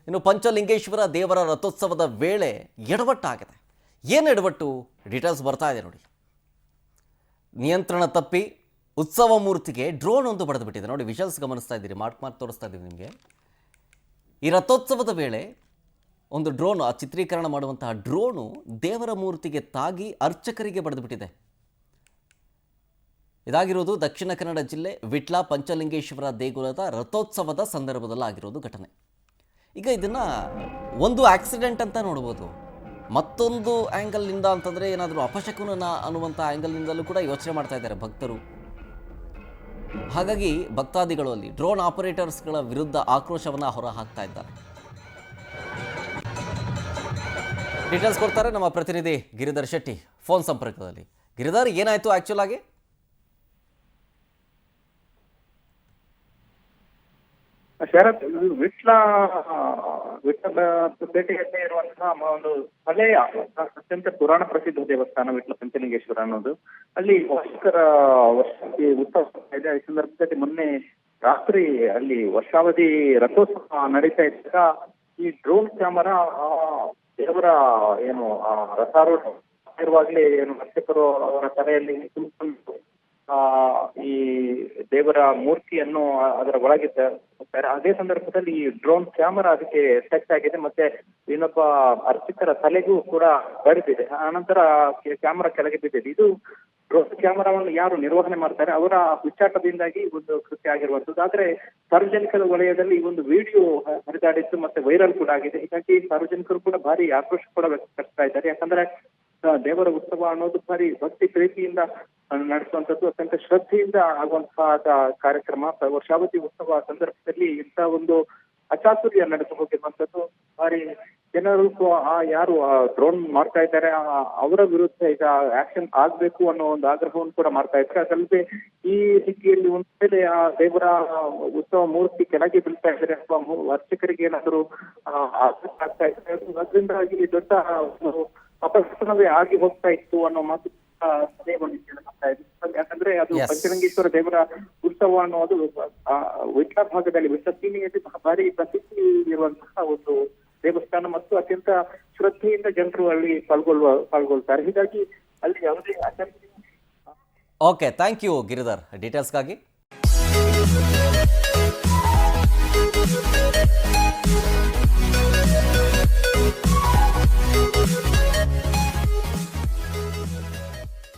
ಇನ್ನು ಪಂಚಲಿಂಗೇಶ್ವರ ದೇವರ ರಥೋತ್ಸವದ ವೇಳೆ ಎಡವಟ್ಟಾಗಿದೆ. ಏನು ಎಡವಟ್ಟು? ಡೀಟೇಲ್ಸ್ ಬರ್ತಾ ಇದೆ ನೋಡಿ. ನಿಯಂತ್ರಣ ತಪ್ಪಿ ಉತ್ಸವ ಮೂರ್ತಿಗೆ ಡ್ರೋನ್ ಒಂದು ಬಡಿದು ಬಿಟ್ಟಿದೆ ನೋಡಿ. ವಿಷಲ್ಸ್ ಗಮನಿಸ್ತಾ ಇದ್ದೀರಿ, ಮಾರ್ಕ್ ತೋರಿಸ್ತಾ ಇದ್ದೀವಿ ನಿಮಗೆ. ಈ ರಥೋತ್ಸವದ ವೇಳೆ ಒಂದು ಡ್ರೋನ್, ಆ ಚಿತ್ರೀಕರಣ ಮಾಡುವಂತಹ ಡ್ರೋನು ದೇವರ ಮೂರ್ತಿಗೆ ತಾಗಿ ಅರ್ಚಕರಿಗೆ ಬಡಿದು ಬಿಟ್ಟಿದೆ. ಇದಾಗಿರೋದು ದಕ್ಷಿಣ ಕನ್ನಡ ಜಿಲ್ಲೆ ವಿಟ್ಲ ಪಂಚಲಿಂಗೇಶ್ವರ ದೇಗುಲದ ರಥೋತ್ಸವದ ಸಂದರ್ಭದಲ್ಲಿ ಆಗಿರೋದು ಘಟನೆ. ಈಗ ಇದನ್ನು ಒಂದು ಆಕ್ಸಿಡೆಂಟ್ ಅಂತ ನೋಡ್ಬೋದು, ಮತ್ತೊಂದು ಆ್ಯಂಗಲ್ನಿಂದ ಅಂತಂದರೆ ಏನಾದರೂ ಅಪಶಕುನ ಅನ್ನುವಂಥ ಆ್ಯಂಗಲ್ನಿಂದಲೂ ಕೂಡ ಯೋಚನೆ ಮಾಡ್ತಾ ಇದ್ದಾರೆ ಭಕ್ತರು. ಹಾಗಾಗಿ ಭಕ್ತಾದಿಗಳು ಅಲ್ಲಿ ಡ್ರೋನ್ ಆಪರೇಟರ್ಸ್ಗಳ ವಿರುದ್ಧ ಆಕ್ರೋಶವನ್ನು ಹೊರ ಹಾಕ್ತಾ ಇದ್ದಾರೆ. ಡೀಟೇಲ್ಸ್ ಕೊಡ್ತಾರೆ ನಮ್ಮ ಪ್ರತಿನಿಧಿ ಗಿರಿಧರ್ ಶೆಟ್ಟಿ ಫೋನ್ ಸಂಪರ್ಕದಲ್ಲಿ. ಗಿರಿಧರ್, ಏನಾಯಿತು ಆ್ಯಕ್ಚುಲ್ ಆಗಿ? ಶರತ್, ವಿಟ್ಲ ಪೇಟೆಯಲ್ಲಿ ಇರುವಂತಹ ಒಂದು ಹಳೆಯ ಅತ್ಯಂತ ಪುರಾಣ ಪ್ರಸಿದ್ಧ ದೇವಸ್ಥಾನ ವಿಟ್ಲ ಪಂಚಲಿಂಗೇಶ್ವರ ಅನ್ನೋದು. ಅಲ್ಲಿ ವರ್ಷಾವಧಿ ಉತ್ಸವ ಇದೆ. ಈ ಸಂದರ್ಭದಲ್ಲಿ ಮೊನ್ನೆ ರಾತ್ರಿ ಅಲ್ಲಿ ವರ್ಷಾವಧಿ ರಥೋತ್ಸವ ನಡೀತಾ ಇದ್ದಾಗ ಈ ಡ್ರೋನ್ ಕ್ಯಾಮರಾ ದೇವರ ಏನು ರಥಾರೂಢ ಇರುವಾಗಲೇ ಏನು ಅರ್ಚಕರು ಅವರ ತಲೆಯಲ್ಲಿ ತುಂಬಿಕೊಂಡು ಈ ದೇವರ ಮೂರ್ತಿಯನ್ನು ಅದರ ಒಳಗಿದ್ದಾರೆ. ಅದೇ ಸಂದರ್ಭದಲ್ಲಿ ಈ ಡ್ರೋನ್ ಕ್ಯಾಮರಾ ಅದಕ್ಕೆ ಟಚ್ ಆಗಿದೆ, ಮತ್ತೆ ಇನ್ನೊಬ್ಬ ಅರ್ಚಕರ ತಲೆಗೂ ಕೂಡ ಬಡಿದಿದೆ. ಆನಂತರ ಕ್ಯಾಮರಾ ಕೆಳಗೆ ಬಿದ್ದಿದೆ. ಇದು ಡ್ರೋನ್ ಕ್ಯಾಮರಾವನ್ನು ಯಾರು ನಿರ್ವಹಣೆ ಮಾಡ್ತಾರೆ ಅವರ ಹುಚ್ಚಾಟದಿಂದಾಗಿ ಒಂದು ಕೃತ್ಯ ಆಗಿರುವಂತದ್ದು. ಆದ್ರೆ ಸಾರ್ವಜನಿಕರ ವಲಯದಲ್ಲಿ ಈ ಒಂದು ವಿಡಿಯೋ ಹರಿದಾಡಿದ್ದು ಮತ್ತೆ ವೈರಲ್ ಕೂಡ ಆಗಿದೆ. ಹೀಗಾಗಿ ಸಾರ್ವಜನಿಕರು ಕೂಡ ಭಾರಿ ಆಕ್ರೋಶ ಕೂಡ ವ್ಯಕ್ತಪಡಿಸ್ತಾ ಇದ್ದಾರೆ. ಯಾಕಂದ್ರೆ ದೇವರ ಉತ್ಸವ ಅನ್ನೋದು ಭಾರಿ ಭಕ್ತಿ ಪ್ರೀತಿಯಿಂದ ನಡೆಸುವಂತದ್ದು, ಅತ್ಯಂತ ಶ್ರದ್ಧೆಯಿಂದ ಆಗುವಂತಹ ಕಾರ್ಯಕ್ರಮ. ವರ್ಷಾವಧಿ ಉತ್ಸವ ಸಂದರ್ಭದಲ್ಲಿ ಇಂಥ ಒಂದು ಅಚಾತುರ್ಯ ನಡೆದು ಹೋಗಿರುವಂತದ್ದು. ಭಾರಿ ಜನರು ಯಾರು ಡ್ರೋನ್ ಮಾಡ್ತಾ ಇದ್ದಾರೆ ಅವರ ವಿರುದ್ಧ ಈಗ ಆಕ್ಷನ್ ಆಗ್ಬೇಕು ಅನ್ನೋ ಒಂದು ಆಗ್ರಹವನ್ನು ಕೂಡ ಮಾಡ್ತಾ ಇದ್ದಾರೆ. ಅದಲ್ಲದೆ ಈ ರೀತಿಯಲ್ಲಿ ಒಂದ್ ವೇಳೆ ಆ ದೇವರ ಉತ್ಸವ ಮೂರ್ತಿ ಕೆಳಗೆ ಬೀಳ್ತಾ ಇದ್ದಾರೆ ಅಥವಾ ಅರ್ಚಕರಿಗೆ ಏನಾದರೂ ಆಗ್ತಾ ಇದ್ದಾರೆ, ಅದರಿಂದಾಗಿ ದೊಡ್ಡ ಅಪಘಾತವೇ ಆಗಿ ಹೋಗ್ತಾ ಇತ್ತು ಅನ್ನೋ ಮಾತು ಯಾಕಂದ್ರೆ ಅದು ಪಂಚಲಿಂಗೇಶ್ವರ ದೇವರ ಉತ್ಸವ ಅನ್ನೋದು ವಿಟ್ಲ ಭಾಗದಲ್ಲಿ, ವಿಟ್ಲ ಸೀಮೆಯಲ್ಲಿ ಭಾರಿ ಪ್ರಸಿದ್ಧಿ ಇರುವಂತಹ ಒಂದು ದೇವಸ್ಥಾನ ಮತ್ತು ಅತ್ಯಂತ ಶ್ರದ್ಧೆಯಿಂದ ಜನರು ಅಲ್ಲಿ ಪಾಲ್ಗೊಳ್ತಾರೆ. ಹೀಗಾಗಿ ಅಲ್ಲಿ ಯಾವುದೇ ಓಕೆ, ಥ್ಯಾಂಕ್ ಯು ಗಿರಿಧರ್ ಡೀಟೇಲ್ಸ್ಗಾಗಿ.